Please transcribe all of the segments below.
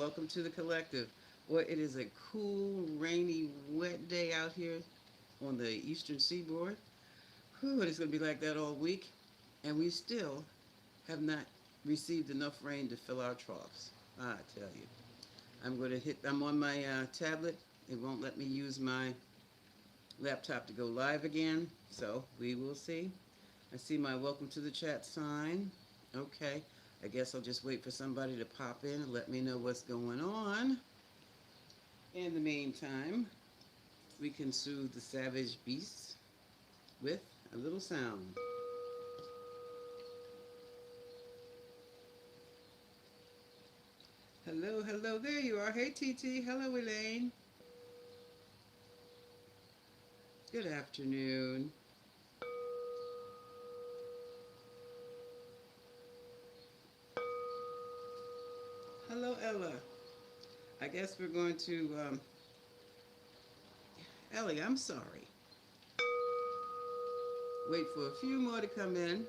welcome to the collective. Well, it is a cool, rainy, wet day out here on the eastern seaboard. Whew, it's going to be like that all week, and we still have not received enough rain to fill our troughs. I tell you. I'm on my tablet. It won't let me use my laptop to go live again, so we will see. I see my welcome to the chat sign. Okay, I guess I'll just wait for somebody to pop in and let me know what's going on. In the meantime, we can soothe the savage beasts with a little sound. Hello, hello, there you are. Hey, TT. Hello, Elaine. Good afternoon. Hello, Ella. I guess we're going to, Ellie, I'm sorry. Wait for a few more to come in.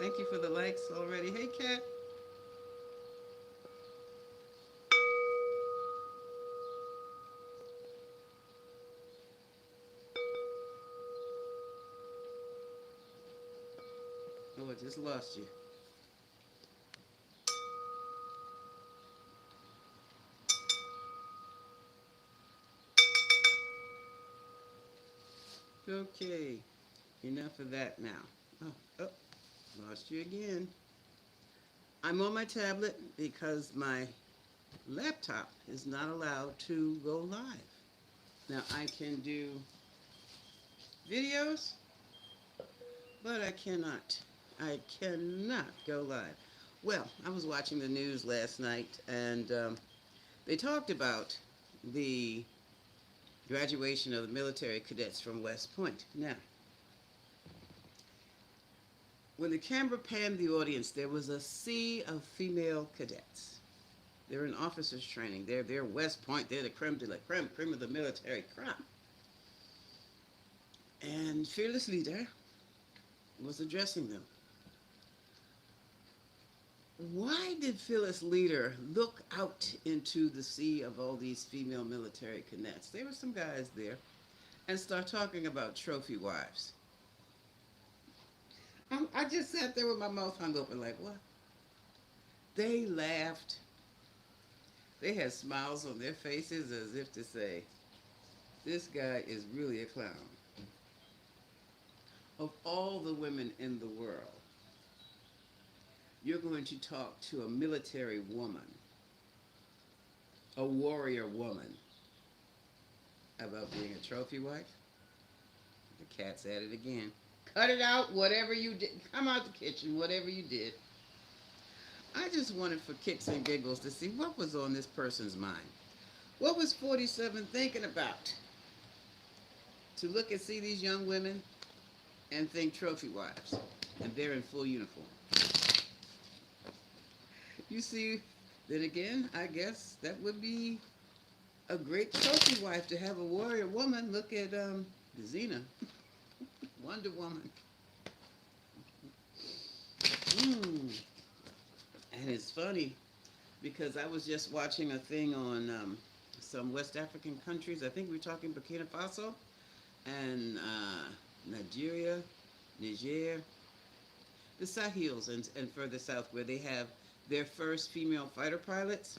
Thank you for the likes already. Hey, Kat. Oh, I just lost you. Okay, enough of that now. Oh, lost you again. I'm on my tablet because my laptop is not allowed to go live. Now, I can do videos, but I cannot go live. Well, I was watching the news last night, and they talked about the graduation of the military cadets from West Point. Now, when the camera panned the audience, there was a sea of female cadets. They're in officers training. They're West Point. They're the creme de la creme, creme of the military crop. And fearless leader was addressing them. Why did fearless leader look out into the sea of all these female military cadets? There were some guys there, and start talking about trophy wives. I just sat there with my mouth hung open, like, what? They laughed. They had smiles on their faces as if to say, this guy is really a clown. Of all the women in the world, you're going to talk to a military woman, a warrior woman, about being a trophy wife? The cat's at it again. Cut it out, whatever you did. Come out the kitchen, whatever you did. I just wanted for kicks and giggles to see what was on this person's mind. What was 47 thinking about? To look and see these young women and think trophy wives, and they're in full uniform. You see, then again, I guess that would be a great trophy wife to have a warrior woman. Look at Xena, Wonder Woman. And it's funny because I was just watching a thing on some West African countries. I think we are talking Burkina Faso and Nigeria, Niger, the Sahels, and further south, where they have their first female fighter pilots,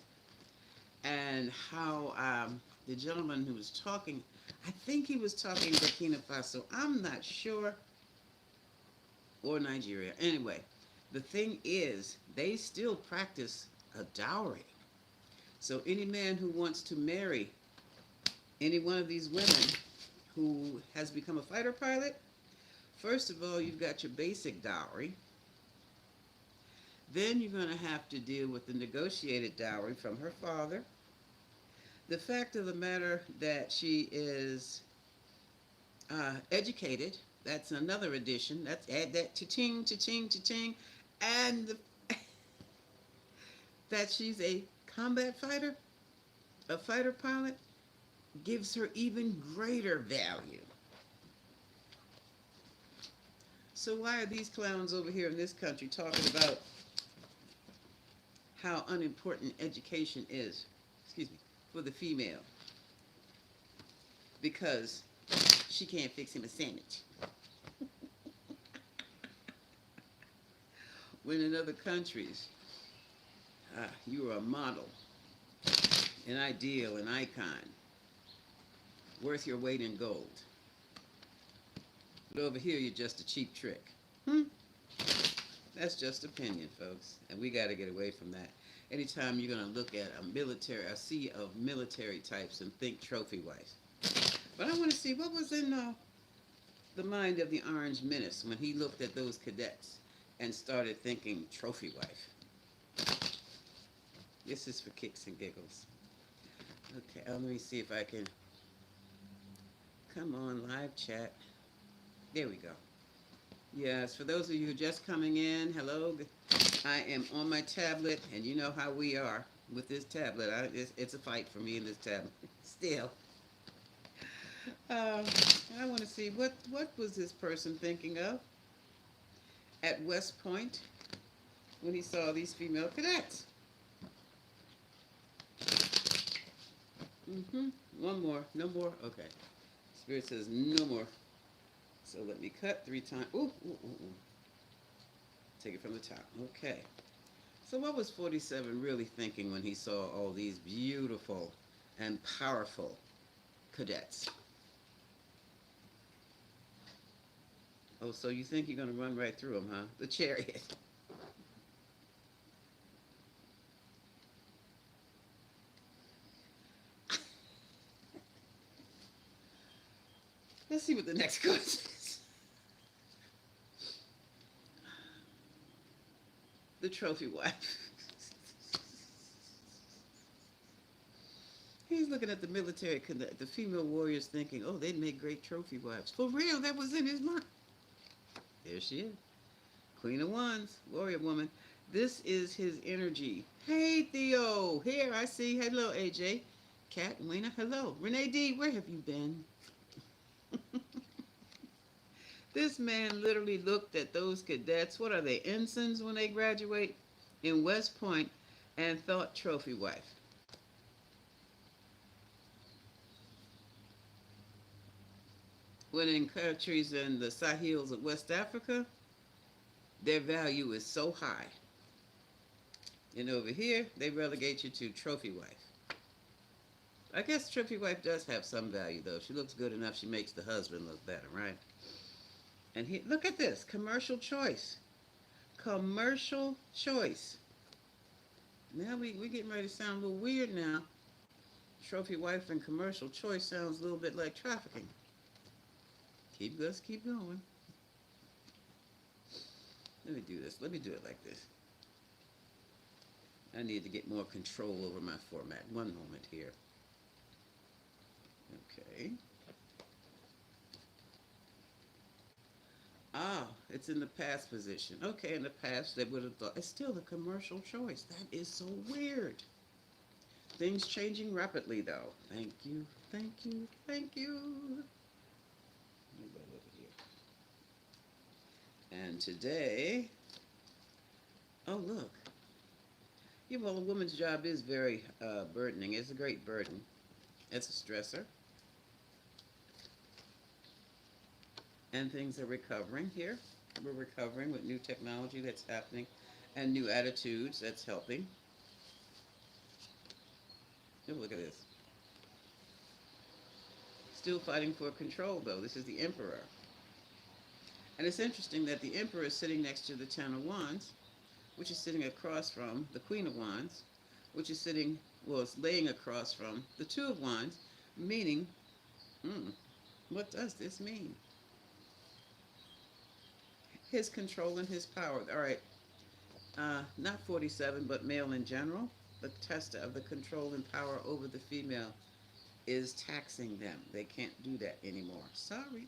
and how the gentleman who was talking, I think he was talking Burkina Faso. I'm not sure. Or Nigeria. Anyway, the thing is, they still practice a dowry. So any man who wants to marry any one of these women who has become a fighter pilot, first of all, you've got your basic dowry. Then you're going to have to deal with the negotiated dowry from her father. The fact of the matter that she is educated, that's another addition. Let's add that cha-ching, cha-ching, cha-ching. And that she's a combat fighter, a fighter pilot, gives her even greater value. So why are these clowns over here in this country talking about how unimportant education is, excuse me, for the female because she can't fix him a sandwich. When in other countries, you are a model, an ideal, an icon, worth your weight in gold. But over here, you're just a cheap trick. Hmm? That's just opinion, folks, and we got to get away from that. Anytime you're going to look at a sea of military types and think trophy wife. But I want to see what was in the mind of the Orange Menace when he looked at those cadets and started thinking trophy wife. This is for kicks and giggles. Okay, let me see if I can. Come on, live chat. There we go. Yes, for those of you who are just coming in, hello. I am on my tablet, and you know how we are with this tablet. It's a fight for me in this tablet. Still. I want to see, what was this person thinking of at West Point when he saw these female cadets? One more. No more? Okay. Spirit says no more. So let me cut 3 times. Ooh. Take it from the top. Okay. So what was 47 really thinking when he saw all these beautiful and powerful cadets? Oh, so you think you're going to run right through them, huh? The chariot. Let's see what the next card says. The trophy wife. He's looking at the military, the female warriors thinking, oh, they'd make great trophy wives. For real, that was in his mind. There she is. Queen of Wands, warrior woman. This is his energy. Hey, Theo. Here, I see. Hello, AJ. Kat, Wena, hello. Renee D, where have you been? This man literally looked at those cadets. What are they, ensigns when they graduate in West Point, and thought trophy wife. When in countries in the Sahels of West Africa, their value is so high. And over here, they relegate you to trophy wife. I guess trophy wife does have some value, though. She looks good enough, she makes the husband look better, right? And look at this, commercial choice. Commercial choice. Now we're getting ready to sound a little weird now. Trophy wife and commercial choice sounds a little bit like trafficking. Let's keep going. Let me do this. Let me do it like this. I need to get more control over my format. One moment here. Okay. Ah, it's in the past position. Okay, in the past, they would have thought, it's still a commercial choice. That is so weird. Things changing rapidly, though. Thank you, thank you, thank you. Let me go over here. And today, oh, look. Yeah, well, a woman's job is very burdening. It's a great burden. It's a stressor. And things are recovering here. We're recovering with new technology that's happening and new attitudes that's helping. Oh, look at this. Still fighting for control, though. This is the Emperor. And it's interesting that the Emperor is sitting next to the Ten of Wands, which is sitting across from the Queen of Wands, which is sitting, well, it's laying across from the Two of Wands, meaning, what does this mean? His control and his power. All right, not 47, but male in general. The test of the control and power over the female is taxing them. They can't do that anymore. Sorry.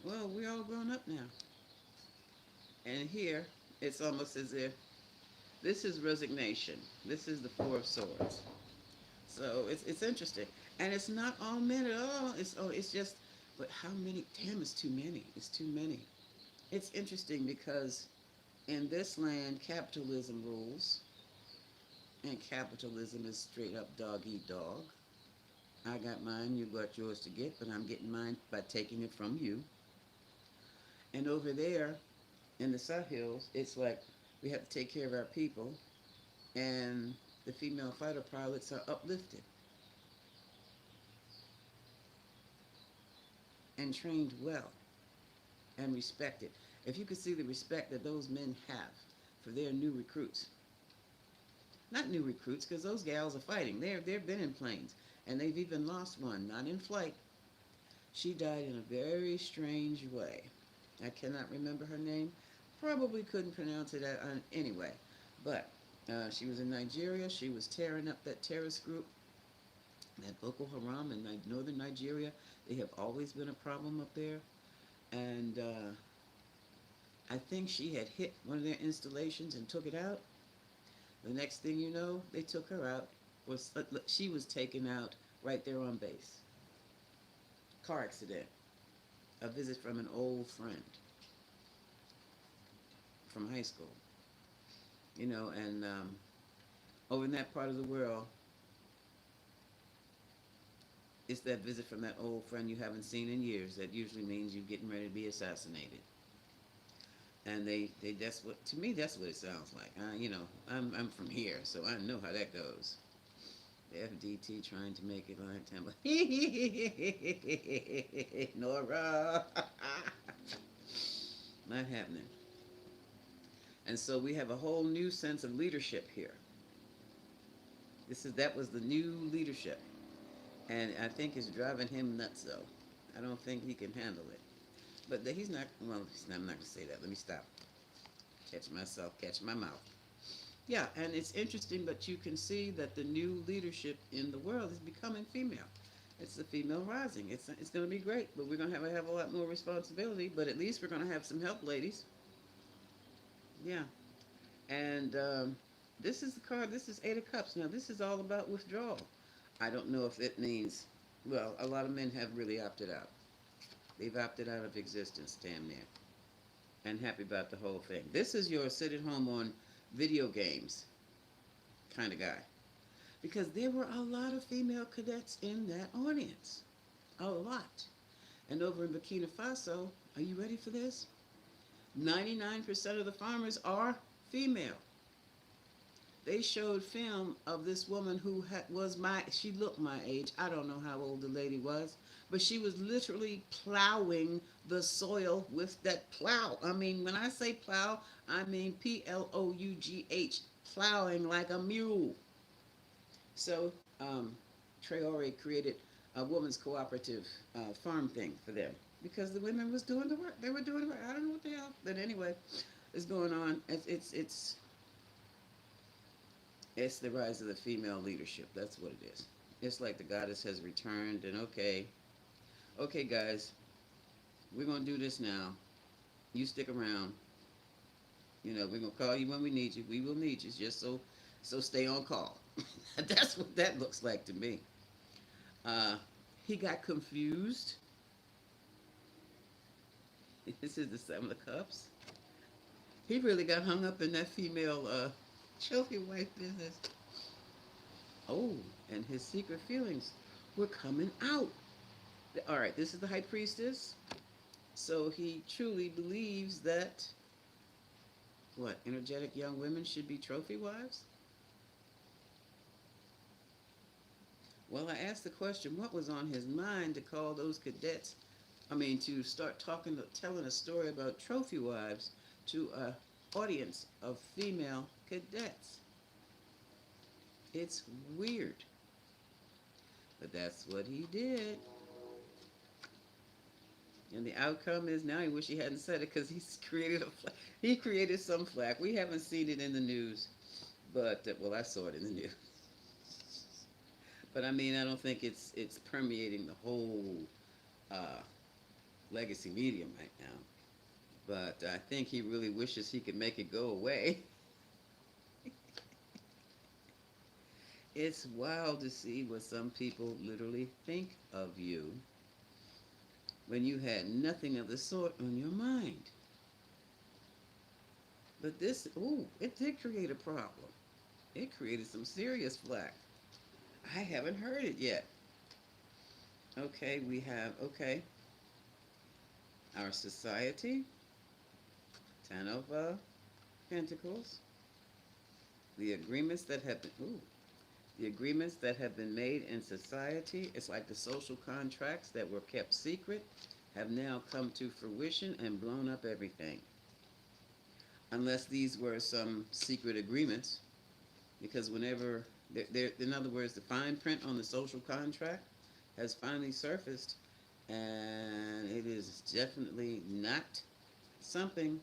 Well, we're all grown up now. And here, it's almost as if this is resignation. This is the Four of Swords. So it's interesting. And it's not all men at all. It's just, but how many? Damn, it's too many. It's too many. It's interesting because in this land, capitalism rules. And capitalism is straight up dog eat dog. I got mine, you got yours to get, but I'm getting mine by taking it from you. And over there in the South Hills, it's like we have to take care of our people, and the female fighter pilots are uplifted and trained well and respected. If you could see the respect that those men have for their new recruits, not new recruits, because those gals are fighting. They've been in planes, and they've even lost one, not in flight. She died in a very strange way. I cannot remember her name. Probably couldn't pronounce it anyway. But she was in Nigeria. She was tearing up that terrorist group, that Boko Haram in northern Nigeria. They have always been a problem up there. And I think she had hit one of their installations and took it out. The next thing you know, they took her out. She was taken out right there on base. Car accident. A visit from an old friend from high school. And over in that part of the world, it's that visit from that old friend you haven't seen in years. That usually means you're getting ready to be assassinated. And that's what, to me, that's what it sounds like. I'm from here, so I know how that goes. The FDT trying to make it like Tampa. Nora. Not happening. And so we have a whole new sense of leadership here. That was the new leadership. And I think it's driving him nuts, though. I don't think he can handle it. But he's not, well, I'm not going to say that. Let me stop. Catch myself, catch my mouth. Yeah, and it's interesting, but you can see that the new leadership in the world is becoming female. It's the female rising. It's going to be great, but we're going to have a lot more responsibility, but at least we're going to have some help, ladies. Yeah. And this is the card. This is Eight of Cups. Now, this is all about withdrawal. I don't know if it means, well, a lot of men have really opted out. They've opted out of existence, damn near. And happy about the whole thing. This is your sit at home on video games kind of guy. Because there were a lot of female cadets in that audience. A lot. And over in Burkina Faso, are you ready for this? 99% of the farmers are female. They showed film of this woman who she looked my age. I don't know how old the lady was, but she was literally plowing the soil with that plow. I mean, when I say plow, I mean Plough, plowing like a mule. So, Traore created a women's cooperative farm thing for them because the women was doing the work. They were doing the work. I don't know what the hell, but anyway, it's going on. It's the rise of the female leadership. That's what it is. It's like the goddess has returned, and okay, guys, we're gonna do this now. You stick around. We're gonna call you when we need you. We will need you, just so stay on call. That's what that looks like to me. He got confused. This is the Seven of Cups. He really got hung up in that female trophy wife business. Oh, and his secret feelings were coming out. All right, this is the High Priestess. So he truly believes that, energetic young women should be trophy wives? Well, I asked the question, what was on his mind to call those cadets, to start telling a story about trophy wives to an audience of female cadets? It's weird. But that's what he did. And the outcome is now he wish he hadn't said it because he created some flack. We haven't seen it in the news, but I saw it in the news. But I don't think it's permeating the whole legacy medium right now. But I think he really wishes he could make it go away. It's wild to see what some people literally think of you when you had nothing of the sort on your mind. But it did create a problem. It created some serious flack. I haven't heard it yet. Okay, we have, okay, our society, Ten of Pentacles, the agreements that have been, ooh, the agreements that have been made in society. It's like the social contracts that were kept secret have now come to fruition and blown up everything. Unless these were some secret agreements, because whenever, in other words, the fine print on the social contract has finally surfaced, and it is definitely not something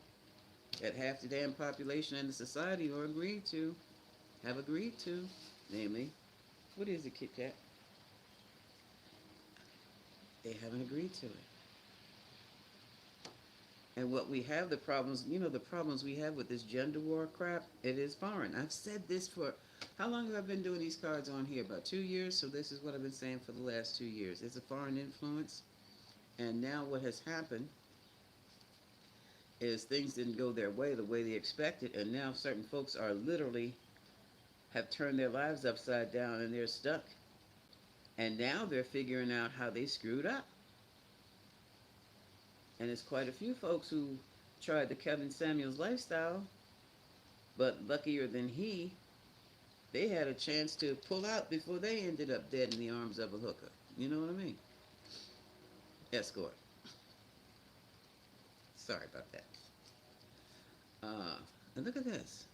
that half the damn population and the society are agreed to, have agreed to, namely, what is it, Kit Kat? They haven't agreed to it. And what we have, the problems, the problems we have with this gender war crap, it is foreign. I've said this for, how long have I been doing these cards on here? About 2 years. So this is what I've been saying for the last 2 years. It's a foreign influence. And now what has happened is things didn't go their way the way they expected. And now certain folks are literally have turned their lives upside down and they're stuck. And now they're figuring out how they screwed up. And it's quite a few folks who tried the Kevin Samuels lifestyle, but luckier than he, they had a chance to pull out before they ended up dead in the arms of a hooker. You know what I mean? Escort. Sorry about that. And look at this.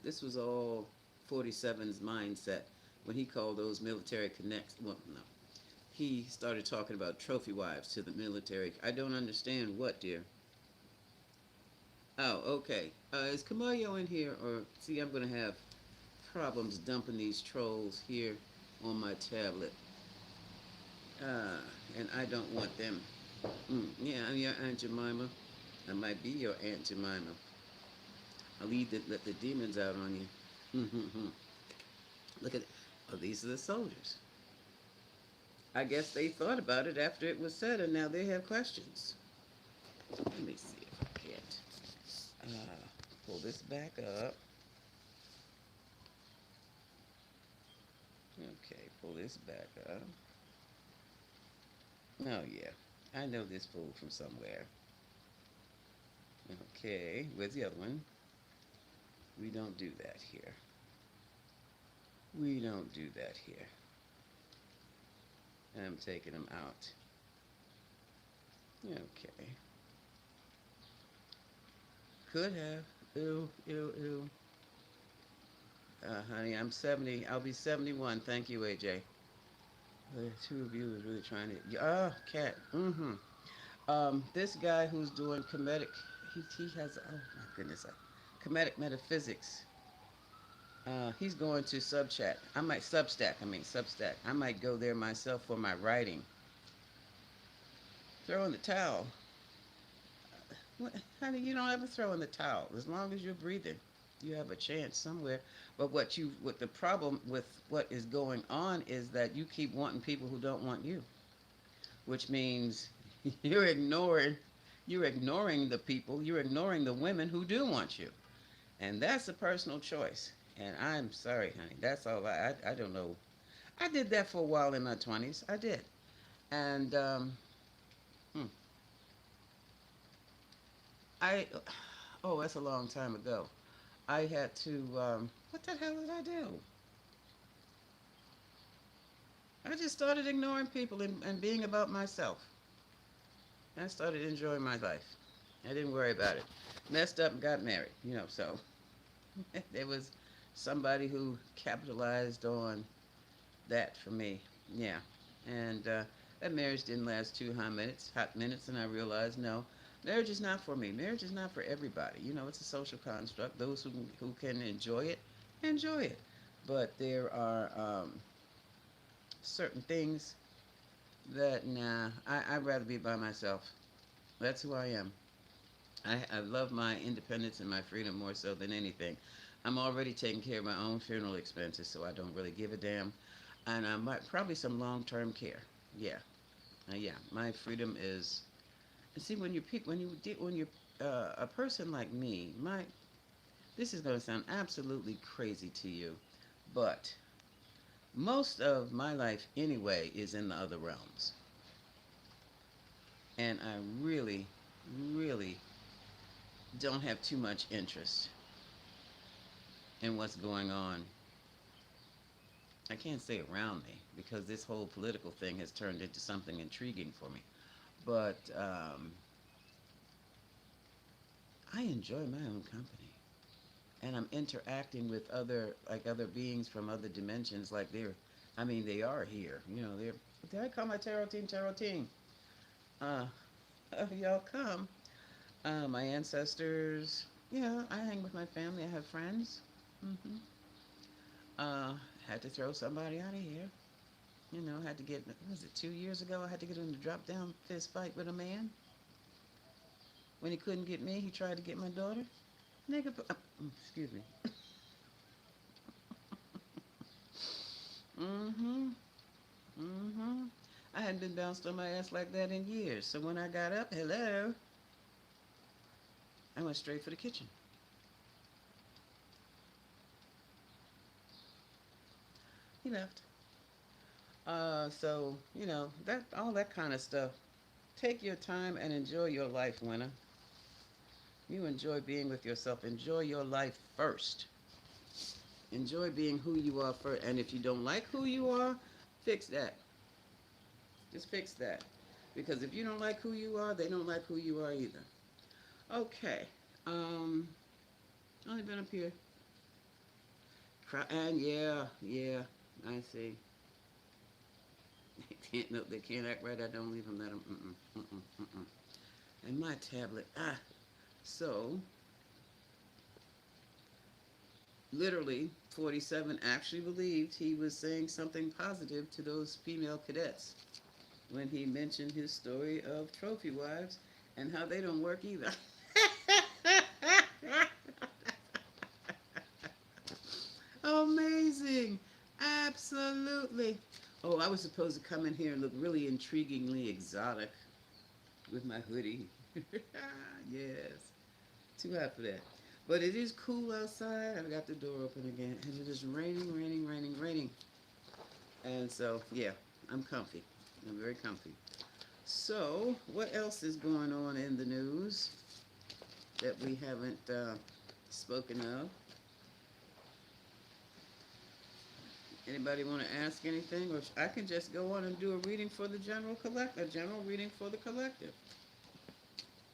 This was all 47's mindset when he called those military connects. Well, no. He started talking about trophy wives to the military. I don't understand what, dear. Oh, okay. Is Camayo in here? Or, see, I'm going to have problems dumping these trolls here on my tablet. And I don't want them. Yeah, I'm your Aunt Jemima. I might be your Aunt Jemima. I'll let the demons out on you. Look at it. Oh, these are the soldiers. I guess they thought about it after it was said, and now they have questions. Let me see if I can't pull this back up. Okay, pull this back up. Oh, yeah. I know this fool from somewhere. Okay, where's the other one? We don't do that here. We don't do that here. I'm taking them out. Okay. Could have. Ew, ew, ew. Honey, I'm 70. I'll be 71. Thank you, AJ. The two of you is really trying to. Cat. This guy who's doing comedic. He has. Oh my goodness. Comedic metaphysics. He's going to Subchat. Substack. I might go there myself for my writing. Throw in the towel. What, honey, you don't ever throw in the towel. As long as you're breathing, you have a chance somewhere. But what the problem with what is going on is that you keep wanting people who don't want you, which means you're ignoring, you're ignoring the people, you're ignoring the women who do want you, and that's a personal choice. And I'm sorry, honey. That's all. I don't know. I did that for a while in my 20s. I did, and hmm, I. Oh, that's a long time ago. I had to. What the hell did I do? I just started ignoring people and being about myself. I started enjoying my life. I didn't worry about it. Messed up and got married. So there was somebody who capitalized on that for me. Yeah. And that marriage didn't last hot minutes, and I realized no, marriage is not for me. Marriage is not for everybody. It's a social construct. Those who can enjoy it. But there are certain things that nah, I'd rather be by myself. That's who I am. I love my independence and my freedom more so than anything. I'm already taking care of my own funeral expenses, so I don't really give a damn. And I might probably some long-term care. Yeah, yeah. My freedom is. And see, when you a person like me, This is going to sound absolutely crazy to you, but most of my life anyway is in the other realms. And I really, really don't have too much interest in what's going on. I can't say around me because this whole political thing has turned into something intriguing for me. But I enjoy my own company. And I'm interacting with other beings from other dimensions, like they are here. Did I call my tarot team? Uh, y'all come. My ancestors. Yeah, I hang with my family. I have friends. hmm Uh, had to throw somebody out of here. Had to get, was it 2 years ago? I had to get in a drop down fist fight with a man. When he couldn't get me, he tried to get my daughter. Nigga, excuse me. Mm-hmm. Mm-hmm. I hadn't been bounced on my ass like that in years. So when I got up, hello, I went straight for the kitchen. He left. So, that all that kind of stuff. Take your time and enjoy your life, winner. You enjoy being with yourself. Enjoy your life first. Enjoy being who you are first. And if you don't like who you are, fix that. Just fix that. Because if you don't like who you are, they don't like who you are either. Okay. Only been up here. And yeah, I see. They can't act right. I don't leave them. Let them. And my tablet. So literally, 47 actually believed he was saying something positive to those female cadets when he mentioned his story of trophy wives and how they don't work either. Amazing. Absolutely. Oh, I was supposed to come in here and look really intriguingly exotic with my hoodie. Yes. Too hot for that. But it is cool outside. I've got the door open again. And it is raining, raining, raining, raining. And so, yeah, I'm comfy. I'm very comfy. So, what else is going on in the news that we haven't spoken of? Anybody want to ask anything? Or I can just go on and do a reading for the a general reading for the collective.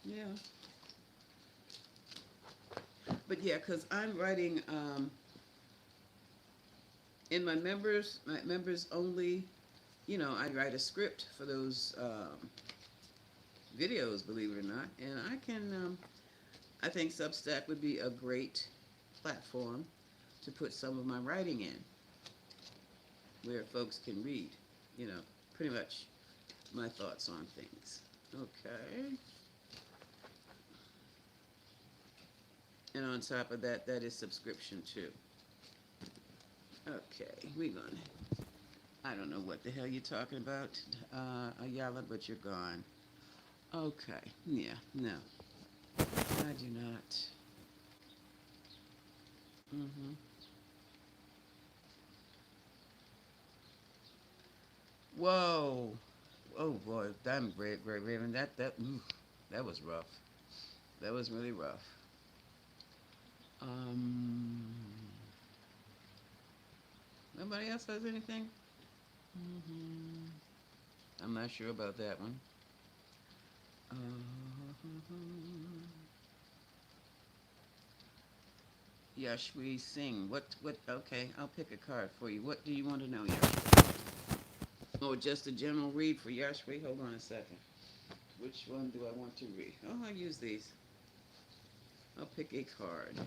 Yeah. But yeah, because I'm writing in my members only, I write a script for those videos, believe it or not. And I think Substack would be a great platform to put some of my writing in, where folks can read, pretty much my thoughts on things. Okay. And on top of that, that is subscription too. Okay, we're gonna. I don't know what the hell you're talking about, Ayala, but you're gone. Okay, yeah, no, I do not. Mm-hmm. Whoa. Oh boy, damn, great, Raven. That was rough. That was really rough. Um, Nobody else has anything? hmm I'm not sure about that one. Uh, Yashwi Singh. What, okay, I'll pick a card for you. What do you want to know, Yashwi? Oh, just a general read for Yashwi? Hold on a second. Which one do I want to read? Oh, I'll use these. I'll pick a card.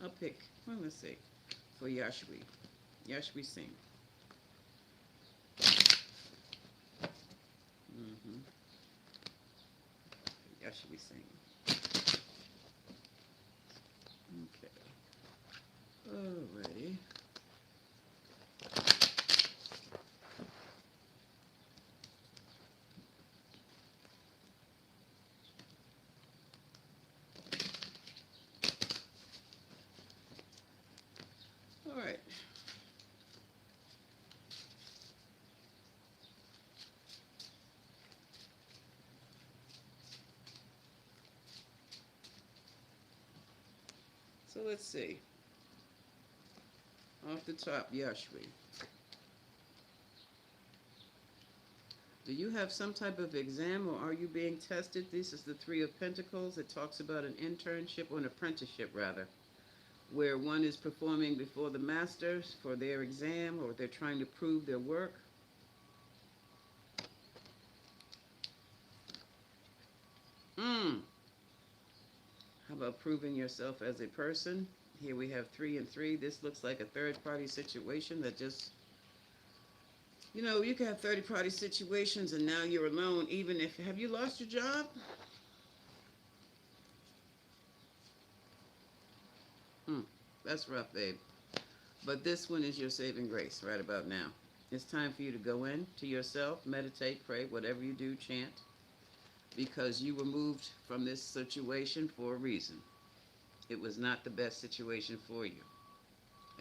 Well, let's see. For Yashwi. Yashwi Singh. Mm-hmm. Yashwi Singh. Okay. Alrighty. So let's see. Off the top, Yashi. Do you have some type of exam or are you being tested? This is the Three of Pentacles. It talks about an internship or an apprenticeship, rather, where one is performing before the masters for their exam or they're trying to prove their work. How about proving yourself as a person? Here we have 3 and 3. This looks like a third-party situation that just, you can have third-party situations and now you're alone. Even if, have you lost your job? That's rough, babe. But this one is your saving grace right about now. It's time for you to go in to yourself, meditate, pray, whatever you do, chant, because you were moved from this situation for a reason. It was not the best situation for you.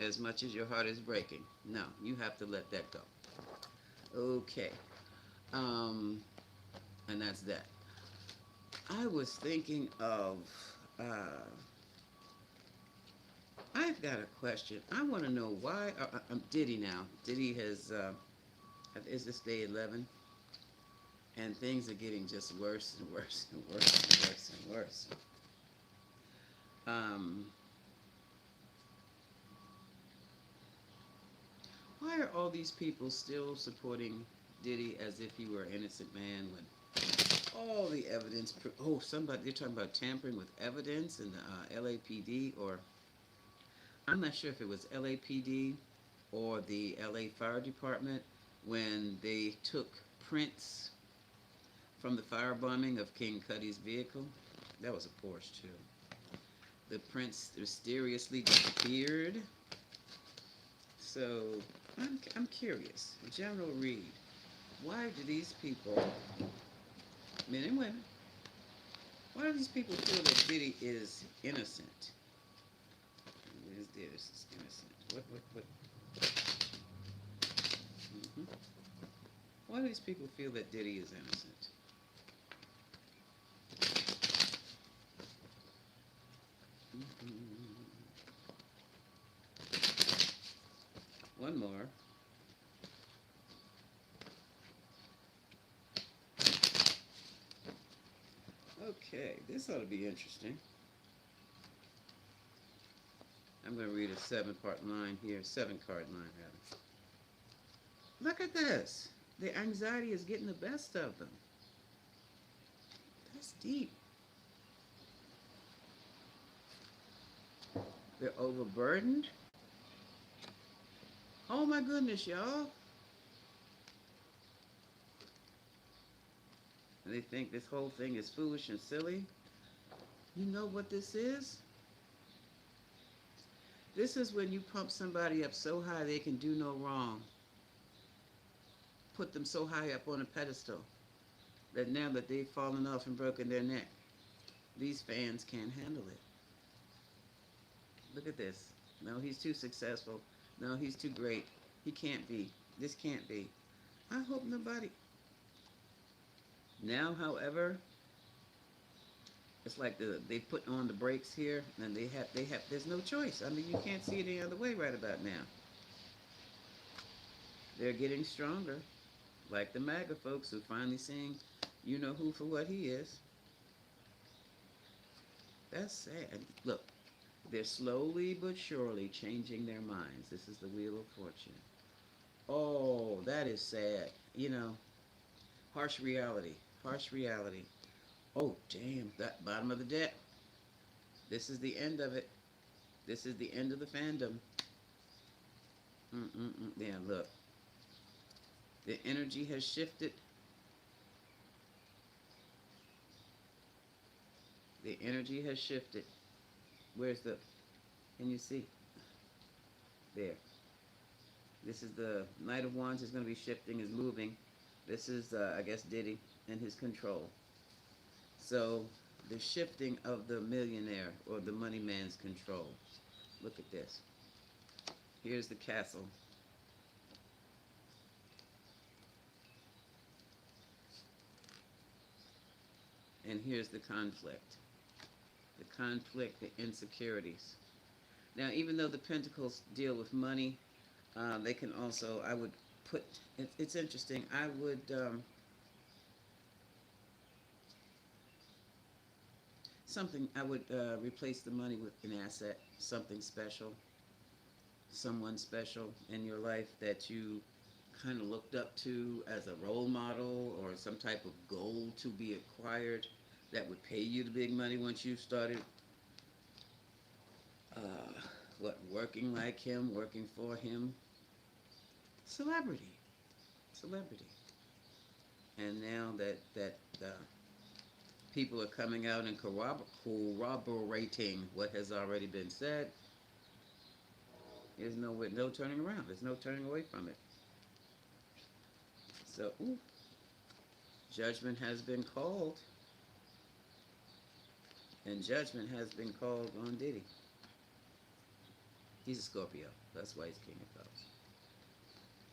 As much as your heart is breaking, no, you have to let that go. Okay. And that's that. I was thinking of, I've got a question. I want to know why, Diddy now. Diddy has, is this day 11? And things are getting just worse and worse and worse and worse and worse. Why are all these people still supporting Diddy as if he were an innocent man when all the evidence... they're talking about tampering with evidence in the LAPD, or... I'm not sure if it was LAPD or the LA Fire Department when they took prints from the firebombing of King Cudi's vehicle. That was a Porsche, too. The prints mysteriously disappeared. So, I'm curious. General Reed, why do these people, men and women, why do these people feel that Diddy is innocent? What is this? It's innocent. What? Why do these people feel that Diddy is innocent? One more. Okay, this ought to be interesting. I'm going to read a 7-part line here, 7-card line, rather. Look at this. The anxiety is getting the best of them. That's deep. They're overburdened. Oh my goodness, y'all. And they think this whole thing is foolish and silly. You know what this is? This is when you pump somebody up so high they can do no wrong. Put them so high up on a pedestal that now that they've fallen off and broken their neck, these fans can't handle it. Look at this. No, he's too successful. No, he's too great. He can't be. This can't be. I hope nobody. Now, however, it's like they put on the brakes here, and they have. There's no choice. I mean, you can't see it any other way right about now. They're getting stronger, like the MAGA folks who finally seeing, you know who for what he is. That's sad. Look, they're slowly but surely changing their minds. This is the Wheel of Fortune. Oh, that is sad. Harsh reality. Harsh reality. Oh, damn, that bottom of the deck. This is the end of it. This is the end of the fandom. Yeah, look. The energy has shifted. The energy has shifted. Where's the... Can you see? There. This is the Knight of Wands is going to be shifting, is moving. This is, I guess, Diddy and his control. So, the shifting of the millionaire or the money man's control. Look at this. Here's the castle. And here's the conflict. The conflict, the insecurities. Now, even though the Pentacles deal with money, they can also, I would put, it's interesting, I would, I would replace the money with an asset, something special, someone special in your life that you kind of looked up to as a role model or some type of goal to be acquired that would pay you the big money once you started, uh, working like him, working for him. Celebrity. Celebrity. And now that people are coming out and corroborating what has already been said, there's no turning around. There's no turning away from it. So, judgment has been called, and judgment has been called on Diddy. He's a Scorpio. That's why he's King of Cups.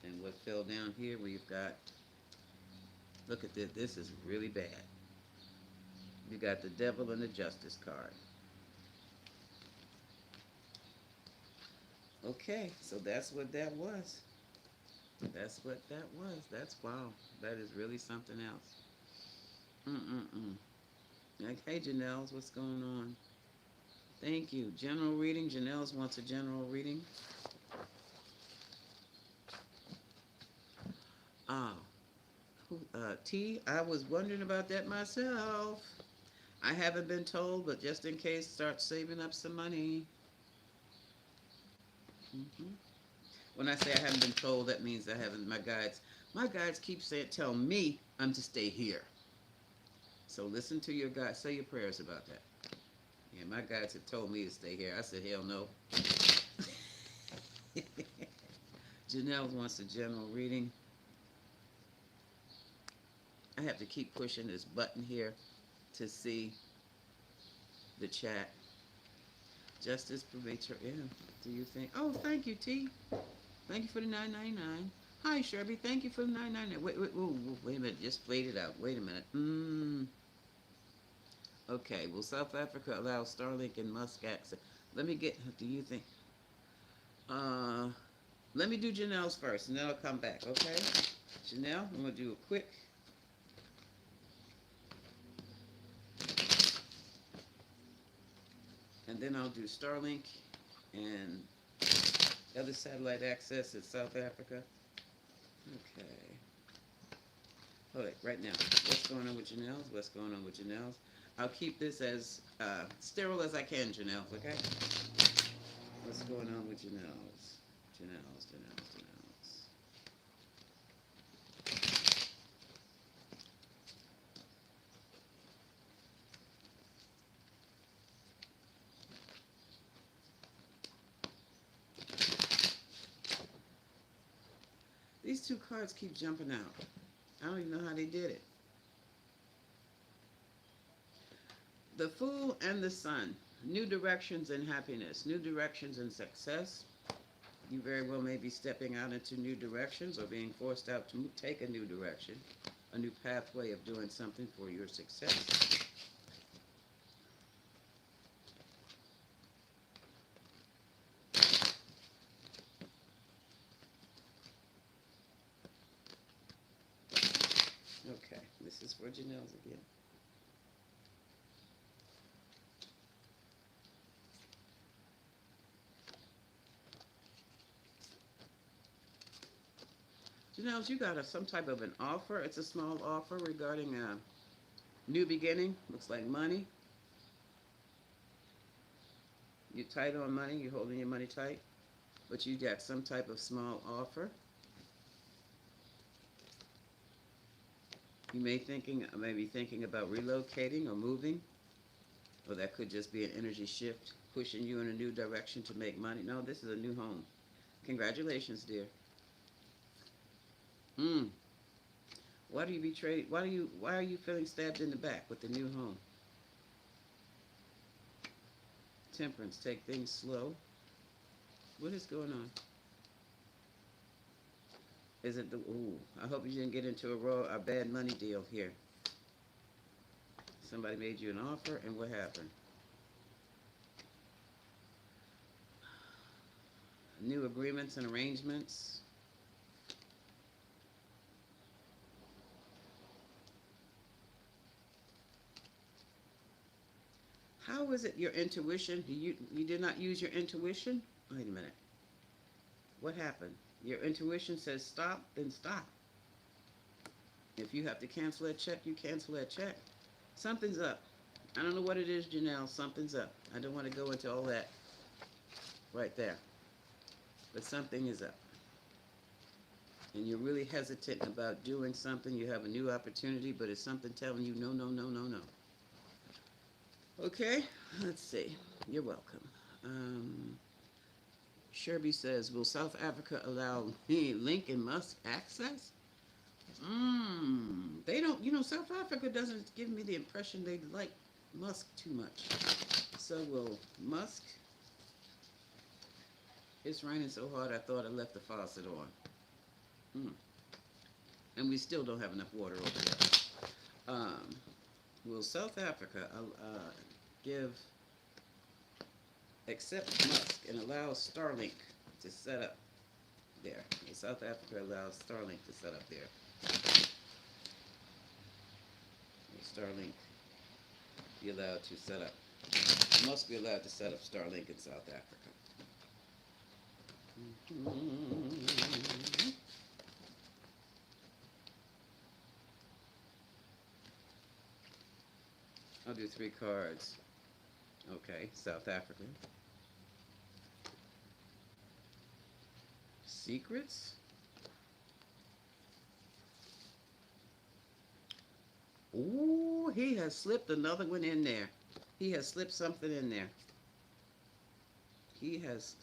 And what fell down here, we've got, look at this. This is really bad. You got the Devil and the Justice card. Okay, so that's what that was. That's what that was. That's wow. That is really something else. Mm-mm-mm. Like, hey, Janelle's, what's going on? Thank you. General reading. Janelle's wants a general reading. Ah, T, I was wondering about that myself. I haven't been told, but just in case, start saving up some money. Hmm. When I say I haven't been told, that means I haven't. My guides keep saying, tell me I'm to stay here. So listen to your guides. Say your prayers about that. Yeah, my guides have told me to stay here. I said, hell no. Janelle wants a general reading. I have to keep pushing this button here to see the chat. Justice pervades her in. Do you think? Oh, thank you, T. Thank you for the $9.99. Hi, Sherby. Thank you for the $9.99. Wait a minute. Just wait it out. Wait a minute. Okay. Will South Africa allow Starlink and Musk access? Let me get. Do you think? Uh, Let me do Janelle's first, and then I'll come back. Okay, Janelle, I'm gonna do a quick. And then I'll do Starlink and other satellite access in South Africa. Okay. Hold it, right now. What's going on with Janelle's? What's going on with Janelle's? I'll keep this as sterile as I can, Janelle's, okay? What's going on with Janelle's? Janelle's. These two cards keep jumping out. I don't even know how they did it. The Fool and the Sun. New directions in happiness. New directions in success. You very well may be stepping out into new directions or being forced out to take a new direction. A new pathway of doing something for your success. Okay, this is for Janelle's again. Janelle's, you got some type of an offer. It's a small offer regarding a new beginning. Looks like money. You're tight on money. You're holding your money tight. But you got some type of small offer. You may be thinking about relocating or moving. Or that could just be an energy shift pushing you in a new direction to make money. No, this is a new home. Congratulations, dear. Why do you betray? Why are you feeling stabbed in the back with the new home? Temperance, take things slow. What is going on? Is it the? Ooh, I hope you didn't get into a bad money deal here. Somebody made you an offer, and what happened? new agreements and arrangements. How is it your intuition? You did not use your intuition? Wait a minute. What happened? Your intuition says stop, then stop. If you have to cancel that check, you cancel that check. Something's up. I don't know what it is, Janelle. Something's up. I don't want to go into all that right there. But something is up. And you're really hesitant about doing something. You have a new opportunity, but it's something telling you no, no, no, no, no. Okay, let's see. You're welcome. Sherby says, will South Africa allow Lincoln Musk access? They don't, South Africa doesn't give me the impression they like Musk too much. So will Musk? It's raining so hard I thought I left the faucet on. And we still don't have enough water over there. Will South Africa accept Musk and allow Starlink to set up there? Will South Africa allows Starlink to set up there? Will Starlink be allowed to set up? Must be allowed to set up Starlink in South Africa. I'll do 3 cards. Okay, South Africa. Secrets? Ooh, he has slipped another one in there. He has slipped something in there. He has...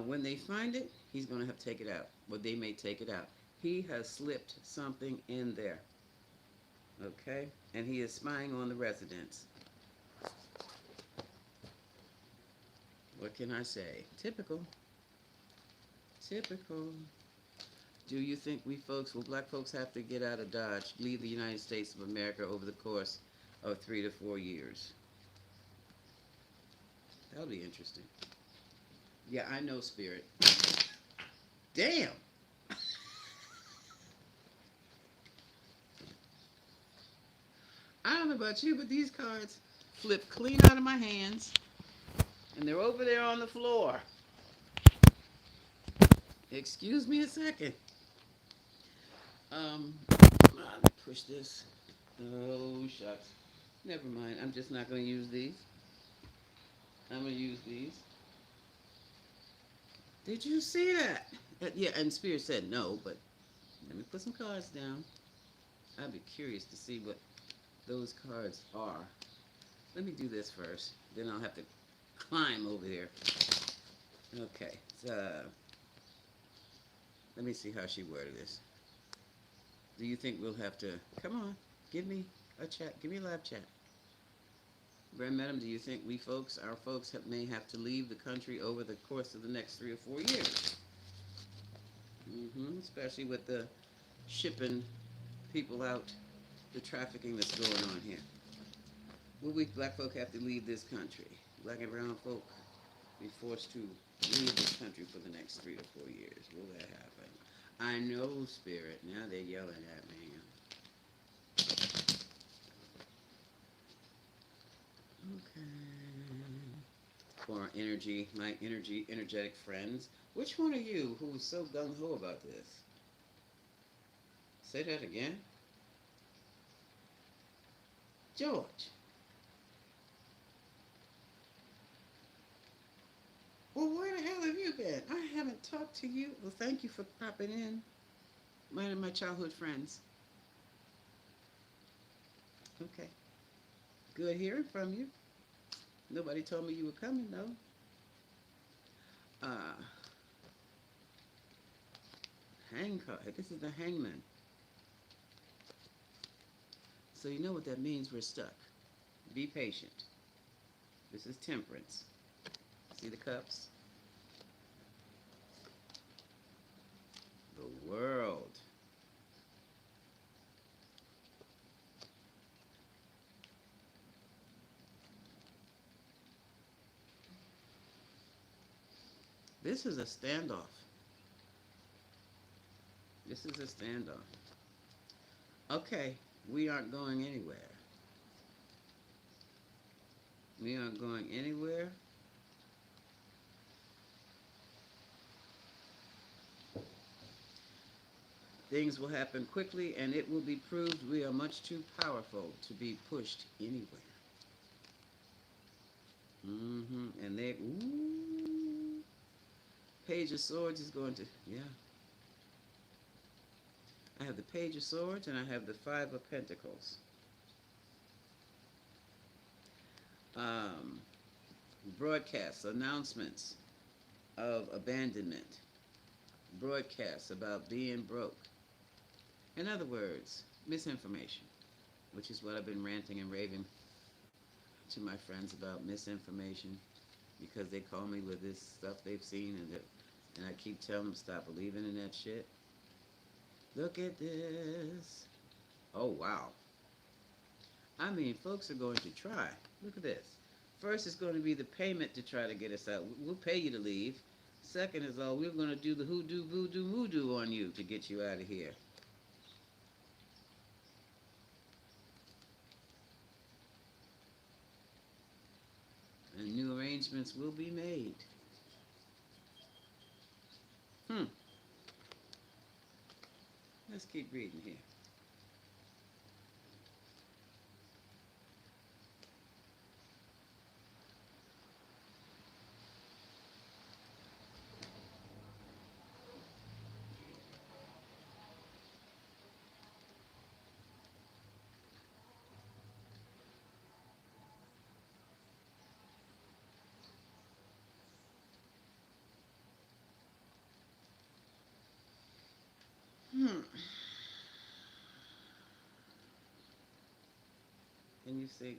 when they find it, he's going to have to take it out. Well, they may take it out. He has slipped something in there. Okay? And he is spying on the residents. What can I say? Typical. Typical. Do you think black folks have to get out of Dodge, leave the United States of America over the course of 3 to 4 years? That'll be interesting. Yeah, I know, Spirit. Damn! I don't know about you, but these cards flip clean out of my hands, and they're over there on the floor. Excuse me a second. Let me push this. Oh, shucks. Never mind. I'm just not going to use these. I'm going to use these. Did you see that? Yeah, and Spirit said no, but let me put some cards down. I'd be curious to see what those cards are. Let me do this first. Then I'll have to climb over here. Okay. So, let me see how she worded this. Do you think we'll have to... Come on. Give me a chat. Give me a live chat. Grand Madam, do you think our folks may have to leave the country over the course of the next 3 or 4 years? Especially with the shipping people out, the trafficking that's going on here. Will we black folk have to leave this country? Black and brown folk be forced to leave this country for the next 3 to 4 years. Will that happen? I know, Spirit. Now they're yelling at me. Okay. For my energetic friends. Which one are you who's so gung-ho about this? Say that again. George. Well, where the hell have you been? I haven't talked to you. Well, thank you for popping in. One of my childhood friends. Okay. Good hearing from you. Nobody told me you were coming, though. Hang card. This is the hangman. So you know what that means. We're stuck. Be patient. This is temperance. See the cups? The world. This is a standoff. This is a standoff. Okay, we aren't going anywhere. We aren't going anywhere. Things will happen quickly, and it will be proved we are much too powerful to be pushed anywhere. And they, ooh, Page of Swords is going to, yeah. I have the Page of Swords, and I have the Five of Pentacles. Um, Broadcasts, announcements of abandonment, broadcasts about being broke. In other words, misinformation, which is what I've been ranting and raving to my friends about, misinformation, because they call me with this stuff they've seen, and I keep telling them stop believing in that shit. Look at this. Oh, wow. I mean, folks are going to try. Look at this. First, it's going to be the payment to try to get us out. We'll pay you to leave. Second is, we're going to do the hoodoo, voodoo, moodoo on you to get you out of here. And new arrangements will be made. Let's keep reading here. Hmm. And you see,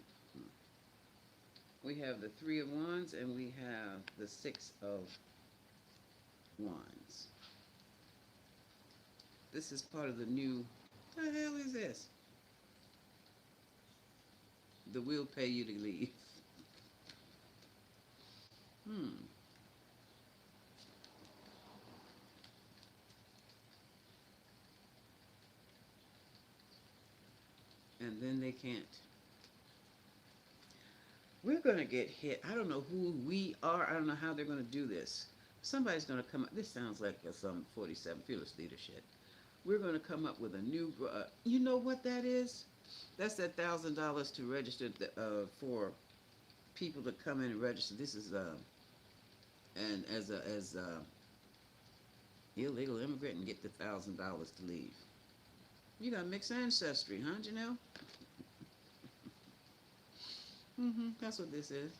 we have the Three of Wands and we have the Six of Wands. This is part of the new. What the hell is this? The will pay you to leave. Hmm. And then they can't. We're going to get hit. I don't know who we are. I don't know how they're going to do this. Somebody's going to come up. This sounds like some 47 Fearless Leadership. We're going to come up with a new. You know what that is? That's that $1,000 to register for people to come in and register. This is and as illegal immigrant and get the $1,000 to leave. You got mixed ancestry, huh, Janelle? That's what this is.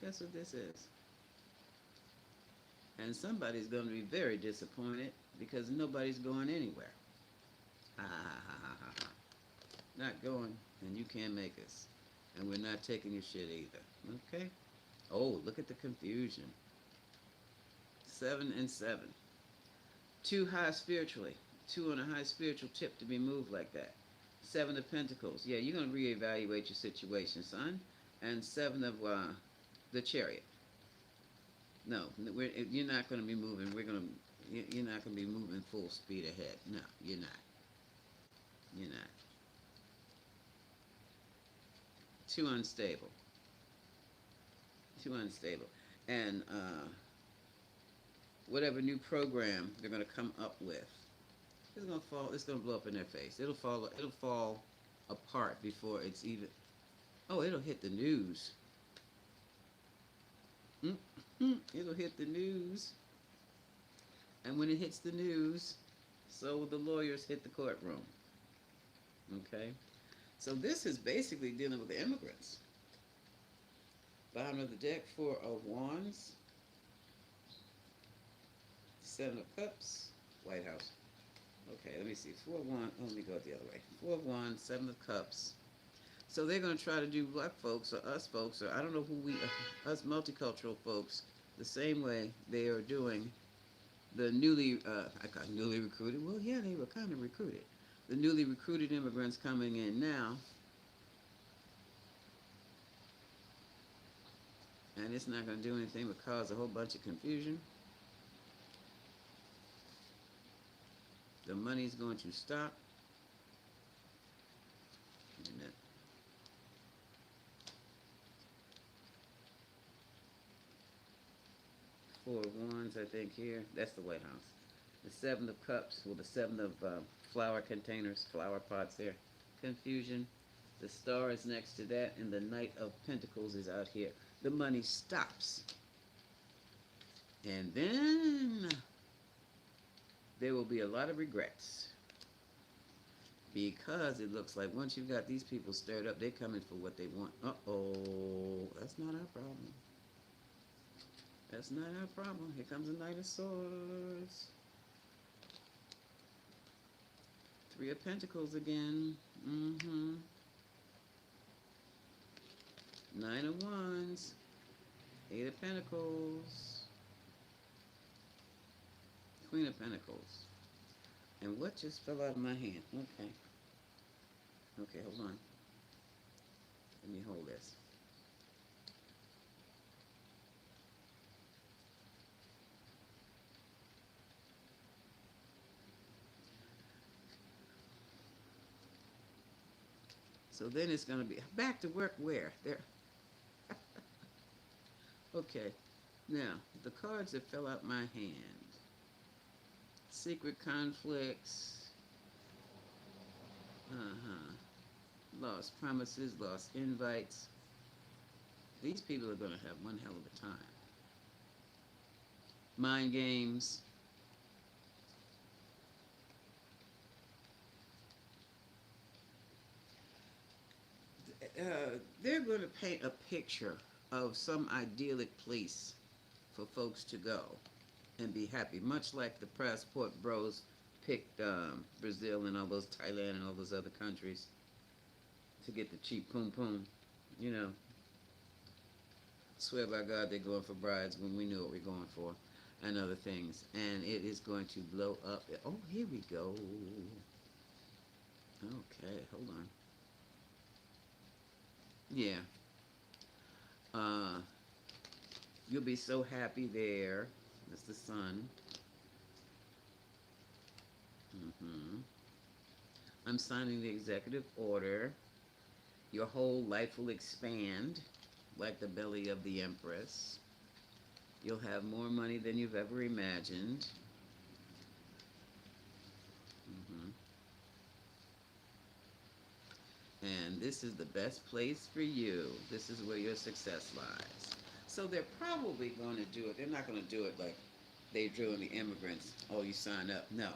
That's what this is. And somebody's going to be very disappointed because nobody's going anywhere. Ha ha ha ha ha ha. Not going, and you can't make us. And we're not taking your shit either. Okay? Oh, look at the confusion. 7 and 7. Too high spiritually. 2 on a high spiritual tip to be moved like that. 7 of Pentacles. Yeah, you're going to reevaluate your situation, son. And 7 of the Chariot. No, you're not going to be moving. You're not going to be moving full speed ahead. No, you're not. You're not. Too unstable. Too unstable. And whatever new program they're going to come up with, it's going to fall. It's going to blow up in their face. It'll fall apart before it's even. Oh, it'll hit the news. It'll hit the news. And when it hits the news, so will the lawyers hit the courtroom. Okay? So this is basically dealing with the immigrants. Bottom of the deck, 4 of Wands. 7 of Cups. White House. Okay, let me see. 4 of Wands. Oh, let me go the other way. 4 of Wands, 7 of Cups. So they're going to try to do black folks or us folks, or I don't know who we, us multicultural folks, the same way they are doing the newly, I got newly recruited. Well, yeah, they were kind of recruited. The newly recruited immigrants coming in now. and it's not going to do anything but cause a whole bunch of confusion. The money's going to stop. And that, Four of Wands, I think, here. That's the White House. The Seven of Cups, well, the Seven of flower containers, flower pots there. Confusion. The Star is next to that, and the Knight of Pentacles is out here. The money stops. And then there will be a lot of regrets. Because it looks like once you've got these people stirred up, they're coming for what they want. Uh-oh. That's not our problem. That's not our problem. Here comes the Knight of Swords. Three of Pentacles again. Mm-hmm. Nine of Wands. Eight of Pentacles. Queen of Pentacles. And what just fell out of my hand? Okay. Okay, hold on. Let me hold this. So then it's going to be back to work where? There. Okay. Now, the cards that fell out my hand. Secret conflicts. Lost promises, lost invites. These people are going to have one hell of a time. Mind games. They're going to paint a picture of some idyllic place for folks to go and be happy, much like the passport bros picked Brazil and all those, Thailand and all those other countries to get the cheap poom poom, you know. Swear by God they're going for brides when we knew what we're going for, and other things. And it is going to blow up. Oh, here we go. Okay, hold on. Yeah. You'll be so happy there. That's the Sun. I'm signing the executive order. Your whole life will expand like the belly of the Empress. You'll have more money than you've ever imagined. And this is the best place for you. This is where your success lies. So they're probably going to do it. They're not going to do it like they drew in the immigrants. Oh, you sign up. No.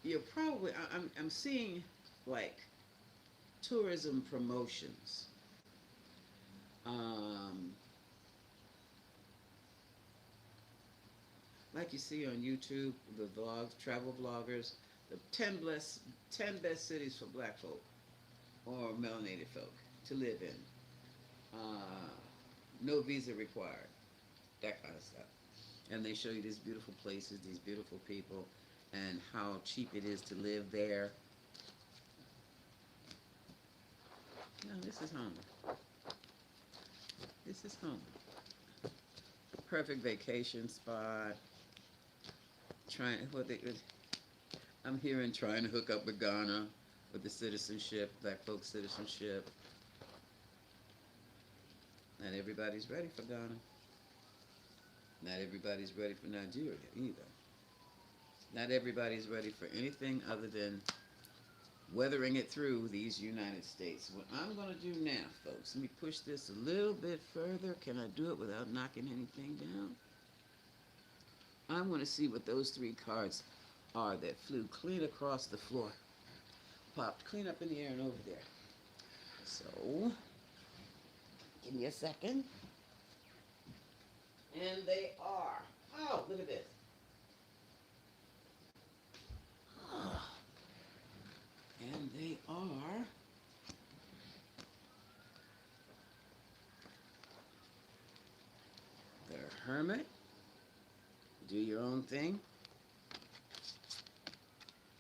You're probably, I'm seeing like tourism promotions. Like you see on YouTube, the vlogs, travel vloggers, the 10 best cities for black folk or melanated folk to live in. No visa required. That kind of stuff. And they show you these beautiful places, these beautiful people, and how cheap it is to live there. No, this is home. This is home. Perfect vacation spot. I'm hearing trying to hook up with Ghana with the citizenship, black folk citizenship. Not everybody's ready for Ghana. Not everybody's ready for Nigeria either. Not everybody's ready for anything other than weathering it through these United States. What I'm going to do now, folks, let me push this a little bit further. Can I do it without knocking anything down? I'm going to see what those three cards are that flew clean across the floor. Popped clean up in the air and over there. So, give me a second. And they are. Oh, look at this. And they are the Hermit. Do your own thing.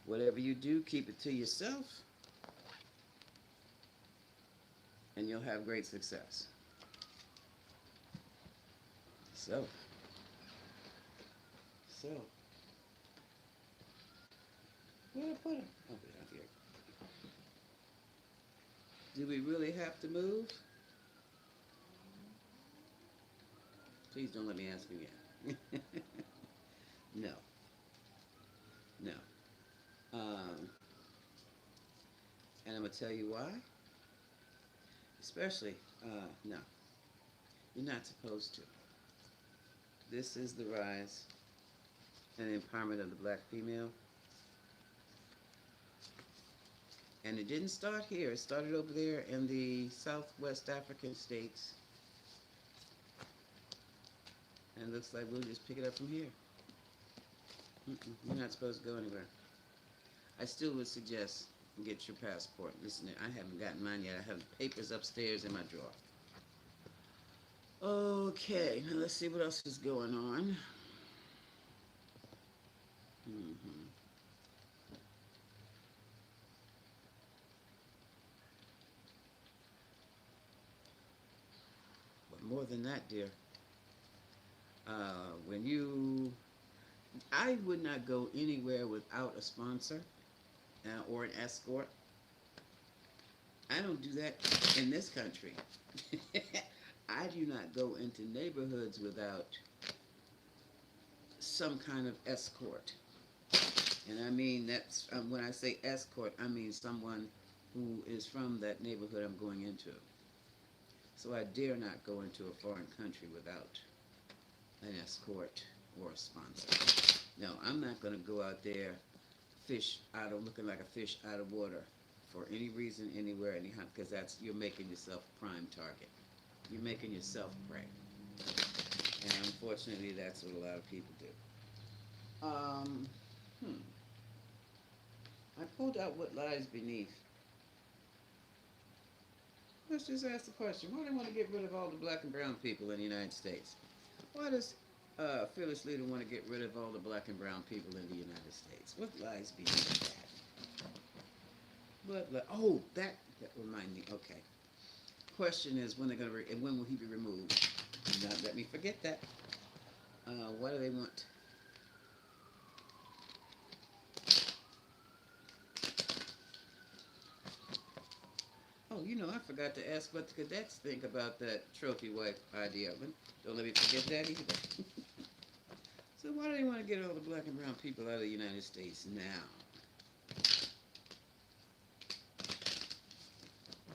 Whatever you do, keep it to yourself. And you'll have great success. So, so, where did I put him? Oh, down here. Do we really have to move? Please don't let me ask again. No, no. Um, and I'm gonna tell you why. Especially, no, you're not supposed to. This is the rise and empowerment of the black female, and it didn't start here. It started over there in the Southwest African states, and it looks like we'll just pick it up from here. You're not supposed to go anywhere. I still would suggest get your passport. Listen, I haven't gotten mine yet. I have the papers upstairs in my drawer. Okay, now let's see what else is going on. hmm But more than that, dear, when you, I would not go anywhere without a sponsor or an escort. I don't do that in this country. I do not go into neighborhoods without some kind of escort. And I mean, that's when I say escort, I mean someone who is from that neighborhood I'm going into. So I dare not go into a foreign country without an escort or a sponsor. No, I'm not going to go out there fish out of looking like a fish out of water for any reason, anywhere, anyhow, because that's you're making yourself a prime target. You're making yourself prey, and unfortunately, that's what a lot of people do. Um, hmm. I pulled out what lies beneath. Let's just ask the question: why do they want to get rid of all the black and brown people in the United States? Why does fearless leader want to get rid of all the black and brown people in the United States? What lies beneath that? Oh, that reminds me. Okay. Question is when they're gonna and when will he be removed? Do not let me forget that. What do they want? Oh, I forgot to ask what the cadets think about that trophy wife idea. But don't let me forget that either. So why do they want to get all the black and brown people out of the United States now?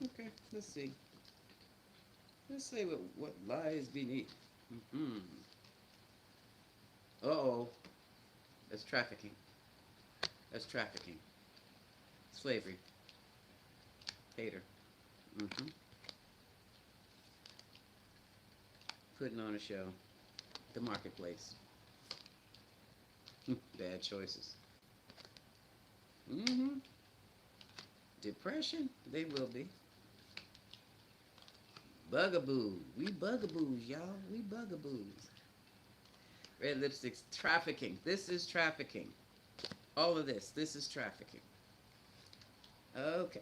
Okay, let's see. Let's see what lies beneath. Mm-hmm. Uh-oh. That's trafficking. That's trafficking. Slavery. Hater. Mm-hmm. Putting on a show. The marketplace. Bad choices. Mm-hmm. Depression. They will be. Bugaboo. We bugaboos, y'all. We bugaboos. Red lipsticks. Trafficking. This is trafficking. All of this. This is trafficking. Okay.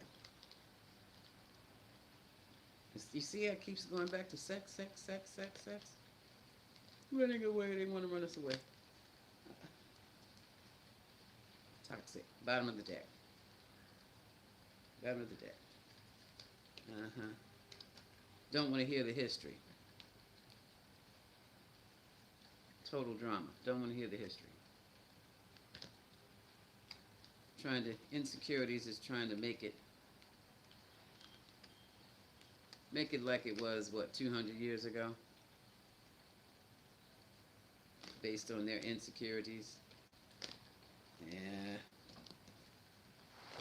You see how it keeps going back to sex, sex, sex, sex, sex? Running away. They want to run us away. Toxic. Bottom of the deck. Bottom of the deck. Uh-huh. Don't want to hear the history. Total drama. Don't want to hear the history. Insecurities is trying to make it like it was, what, 200 years ago? Based on their insecurities. Yeah.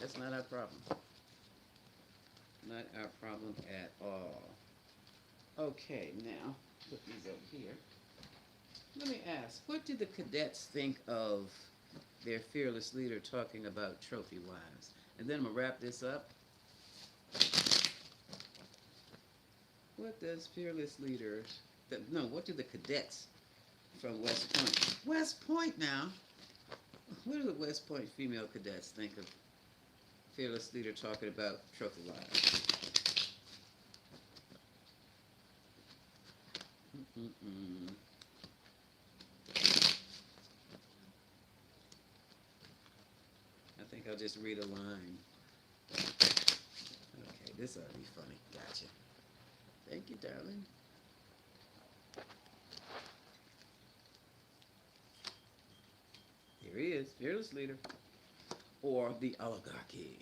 That's not our problem. Not our problem at all. Okay, now, put these over here. Let me ask, what do the cadets think of their fearless leader talking about trophy wives? And then I'm going to wrap this up. What does fearless leaders, what do the cadets from West Point? West Point now? What do the West Point female cadets think of fearless leader talking about trophy wives? I'll just read a line. Okay, this ought to be funny. Gotcha. Thank you, darling. Here he is, fearless leader, or the oligarchy.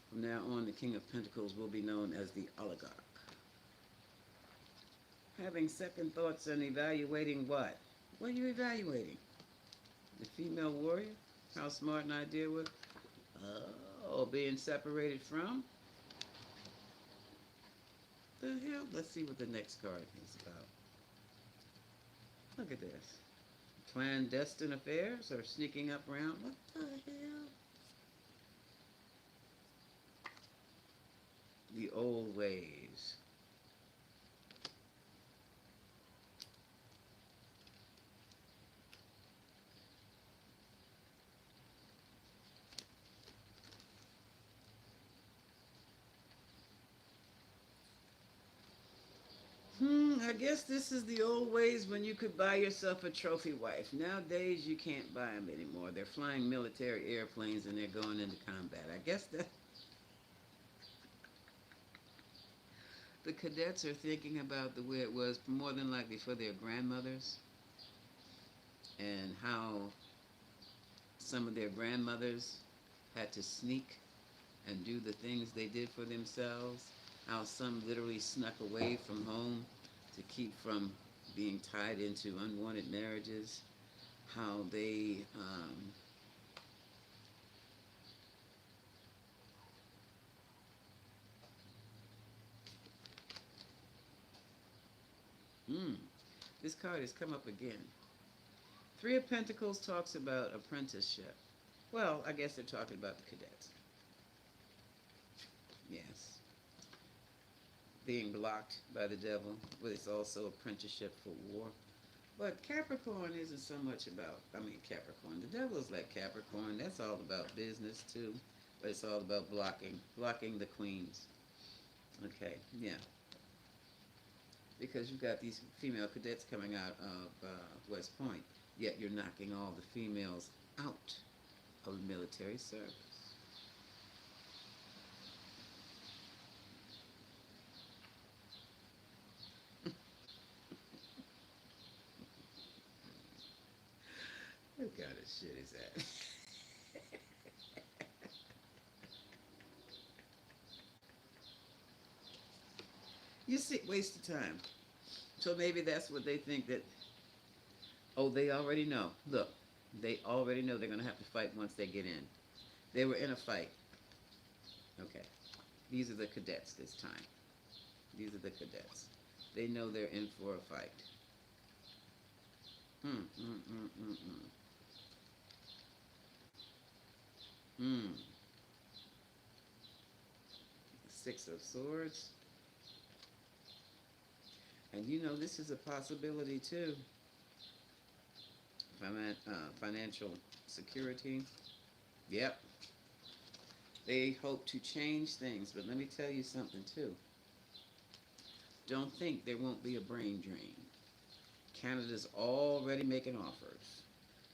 From now on, the King of Pentacles will be known as the oligarch. Having second thoughts and evaluating what? What are you evaluating? The female warrior? How smart an idea was? Oh, being separated from? The hell? Let's see what the next card is about. Look at this. Clandestine affairs or sneaking up around? What the hell? The old ways. I guess this is the old ways when you could buy yourself a trophy wife. Nowadays, you can't buy them anymore. They're flying military airplanes and they're going into combat. I guess that the cadets are thinking about the way it was more than likely for their grandmothers and how some of their grandmothers had to sneak and do the things they did for themselves. How some literally snuck away from home to keep from being tied into unwanted marriages. How they this card has come up again. Three of Pentacles talks about apprenticeship. Well, I guess they're talking about the cadets. Yes. Being blocked by the devil, but it's also apprenticeship for war. But Capricorn isn't so much about, Capricorn. The devil is like Capricorn. That's all about business too. But it's all about blocking the queens. Okay, yeah. Because you've got these female cadets coming out of West Point, yet you're knocking all the females out of military service. What kind of shit is that? You see, waste of time. So maybe that's what they think that, oh, they already know. Look, they already know they're going to have to fight once they get in. They were in a fight. Okay. These are the cadets this time. These are the cadets. They know they're in for a fight. Mm, mm, mm, mm, mm. Mm. Six of Swords. And you know, this is a possibility too. Financial security. Yep. They hope to change things, but let me tell you something too. Don't think there won't be a brain drain. Canada's already making offers.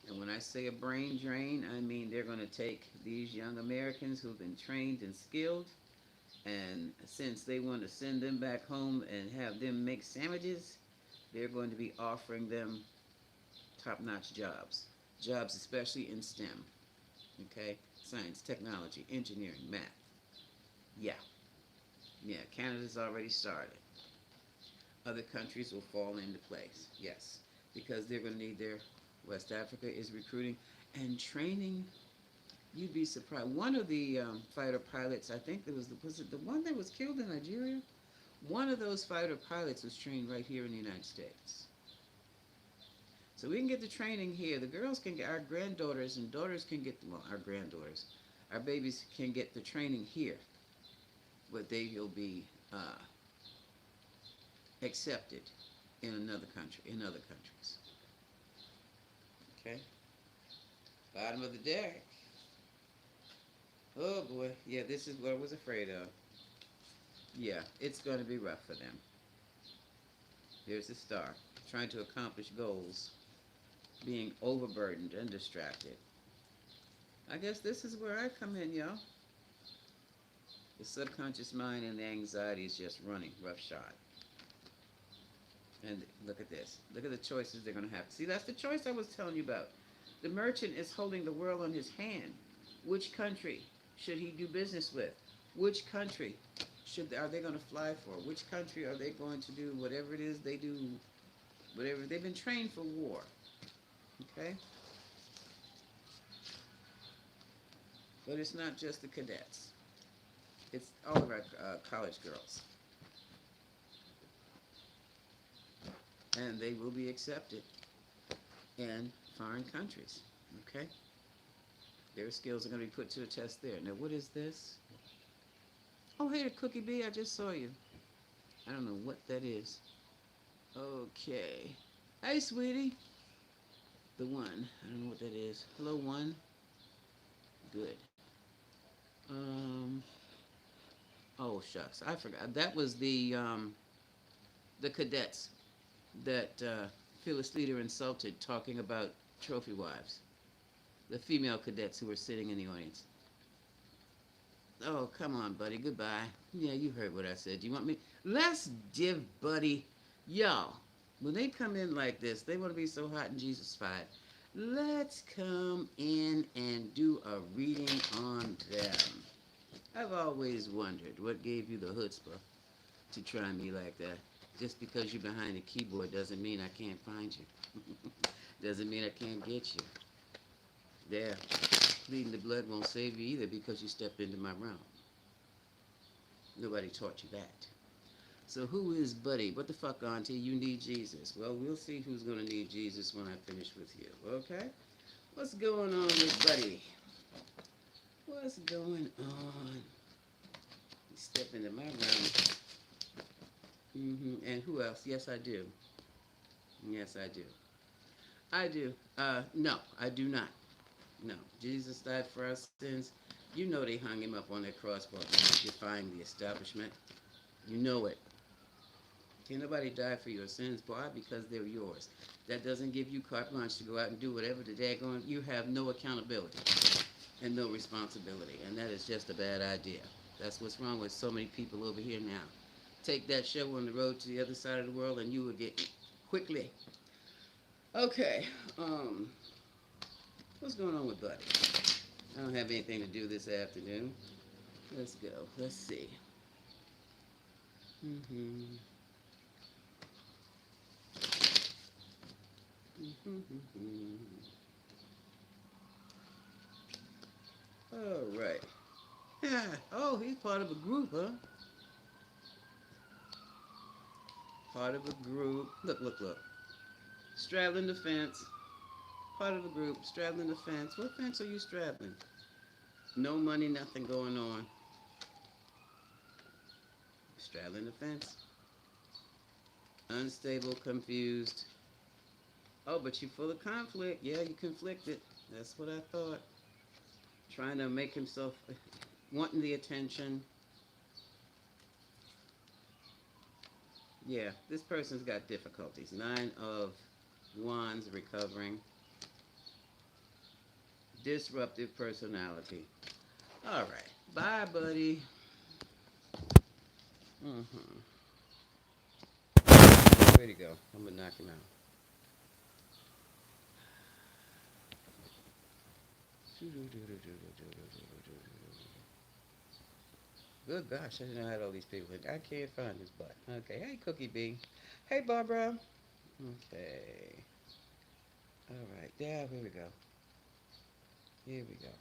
And when I say a brain drain, I mean they're going to take these young Americans who've been trained and skilled, and since they want to send them back home and have them make sandwiches, they're going to be offering them top-notch jobs. Jobs especially in STEM. Okay? Science, technology, engineering, math. Yeah. Yeah, Canada's already started. Other countries will fall into place. Yes. Because they're going to need their... West Africa is recruiting and training. You'd be surprised. One of the fighter pilots, I think there was it the one that was killed in Nigeria? One of those fighter pilots was trained right here in the United States. So we can get the training here. The girls can get, our granddaughters and daughters can get, well, our granddaughters, our babies can get the training here. But they will be accepted in another country, in other countries. Okay? Bottom of the deck. Oh boy, yeah, this is what I was afraid of. Yeah, it's going to be rough for them. Here's the star, trying to accomplish goals, being overburdened and distracted. I guess this is where I come in, y'all. The subconscious mind and the anxiety is just running roughshod. And look at this. Look at the choices they're going to have. See, that's the choice I was telling you about. The merchant is holding the world on his hand. Which country should he do business with? Which country are they going to fly for? Which country are they going to do whatever it is they do? Whatever they've been trained for war. Okay, but it's not just the cadets. It's all of our college girls, and they will be accepted in foreign countries. Okay, their skills are going to be put to the test there. Now, what is this? Oh, hey, the Cookie Bee, I just saw you. I don't know what that is. Okay. Hey, sweetie. The one. I don't know what that is. Hello, one. Good. Um. Oh, shucks. I forgot. That was the cadets that Phyllis Leader insulted talking about trophy wives. The female cadets who were sitting in the audience. Oh, come on, buddy. Goodbye. Yeah, you heard what I said. You want me? Let's give buddy. Y'all, when they come in like this, they want to be so hot and Jesus-fied. Let's come in and do a reading on them. I've always wondered what gave you the chutzpah to try me like that. Just because you're behind the keyboard doesn't mean I can't find you. Doesn't mean I can't get you. There. Bleeding the blood won't save you either because you stepped into my realm. Nobody taught you that. So who is Buddy? What the fuck, Auntie? You need Jesus. Well, we'll see who's going to need Jesus when I finish with you, okay? What's going on with Buddy? What's going on? You step into my realm. And who else? Yes, I do. Yes, I do. I do. No, I do not. No, Jesus died for our sins. You know they hung him up on that crossbar, defying the establishment. You know it. Can't nobody die for your sins, boy, because they're yours. That doesn't give you carte blanche to go out and do whatever the daggone. You have no accountability and no responsibility, and that is just a bad idea. That's what's wrong with so many people over here now. Take that show on the road to the other side of the world, and you will get quickly. Okay. What's going on with Buddy? I don't have anything to do this afternoon. Let's go. Let's see. All right. Yeah. Oh, he's part of a group, huh? Part of a group. Look, look, look. Straddling the fence. Part of a group. Straddling the fence. What fence are you straddling? No money, nothing going on. Straddling the fence. Unstable, confused. Oh, but you're full of conflict. Yeah, you conflicted. That's what I thought. Trying to make himself, wanting the attention. Yeah, this person's got difficulties. 9 of Wands, recovering. Disruptive personality. All right. Bye, buddy. Where'd he go? I'm going to knock him out. Good gosh, I didn't know I had all these people. I can't find this butt. Okay, hey, Cookie Bee. Hey, Barbara. Okay. All right, yeah, here we go. Here we go.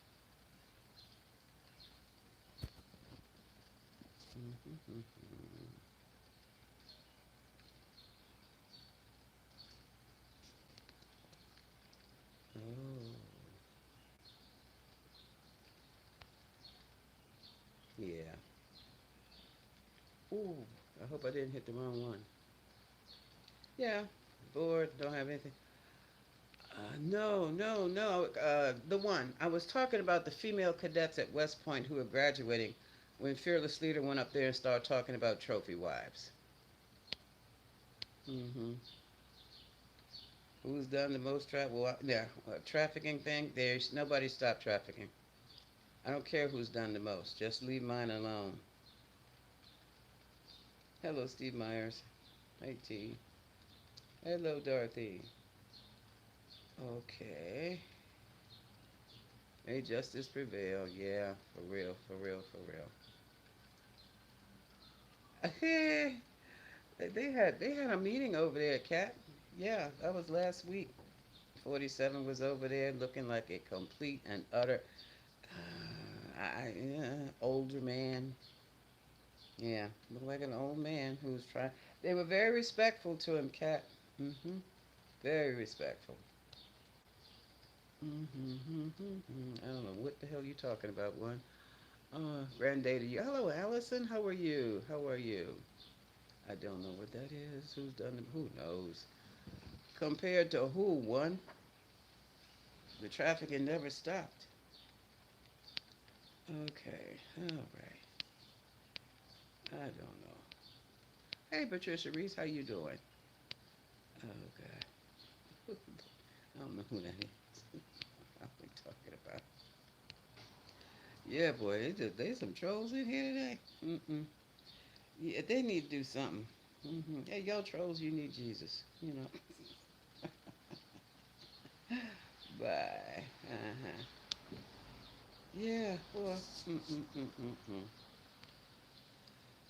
Oh, yeah. Ooh, I hope I didn't hit the wrong one. Yeah, bored, don't have anything. No, no, no. The one. I was talking about the female cadets at West Point who are graduating when Fearless Leader went up there and started talking about trophy wives. hmm Who's done the most trafficking thing? There's nobody stopped trafficking. I don't care who's done the most. Just leave mine alone. Hello, Steve Myers. Hey, T. Hello, Dorothy. Okay. May justice prevail. Yeah, for real, for real, for real. They had a meeting over there, Cat. Yeah, that was last week. 47 was over there looking like a complete and utter older man. Yeah, looked like an old man who was trying. They were very respectful to him, Cat. Very respectful. I don't know what the hell you talking about, one. Granddaddy, you. Hello, Allison. How are you? How are you? I don't know what that is. Who's done it? Who knows? Compared to who, one? The traffic had never stopped. Okay, all right. I don't know. Hey, Patricia Reese, how you doing? Oh, God. I don't know who that is. I'm talking about. Yeah, boy, there's some trolls in here today. Yeah, they need to do something. Hey, y'all trolls, you need Jesus. You know. Bye. Uh-huh. Yeah, well. Mm.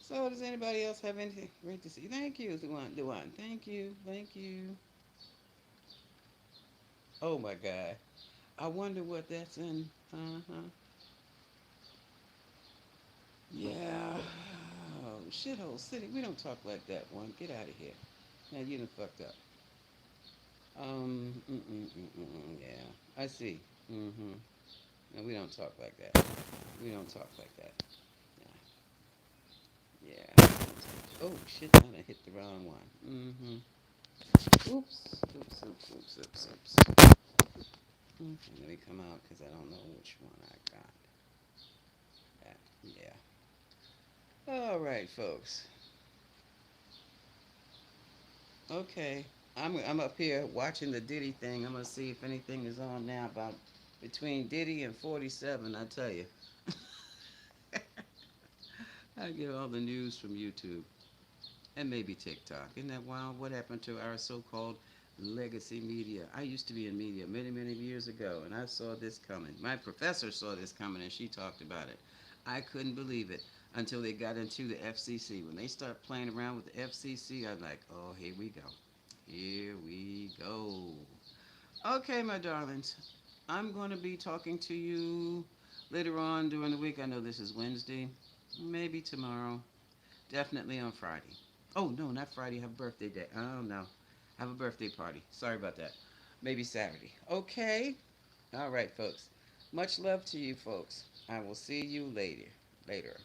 So, does anybody else have anything great to see? Thank you, Duan. Thank you. Thank you. Oh, my God. I wonder what that's in. Uh-huh. Yeah. Oh, shithole city. We don't talk like that, one. Get out of here. Now, you done fucked up. Yeah. I see. Mm-hmm. No, we don't talk like that. We don't talk like that. Yeah. Yeah. Oh, shit. I done hit the wrong one. Oops. Oops, oops, oops, oops, oops. Okay, let me come out because I don't know which one I got. Yeah. All right, folks. Okay. I'm up here watching the Diddy thing. I'm gonna see if anything is on now about between Diddy and 47. I tell you, I get all the news from YouTube and maybe TikTok. Isn't that wild? What happened to our so-called legacy media? I used to be in media many, many years ago, and I saw this coming. My professor saw this coming, and she talked about it. I couldn't believe it until they got into the FCC. When they start playing around with the FCC, I'm like, oh, here we go. Here we go. Okay, my darlings. I'm going to be talking to you later on during the week. I know this is Wednesday. Maybe tomorrow. Definitely on Friday. Oh, no, not Friday. I have a birthday day. Oh, no. I have a birthday party. Sorry about that. Maybe Saturday. Okay. All right, folks. Much love to you, folks. I will see you later. Later.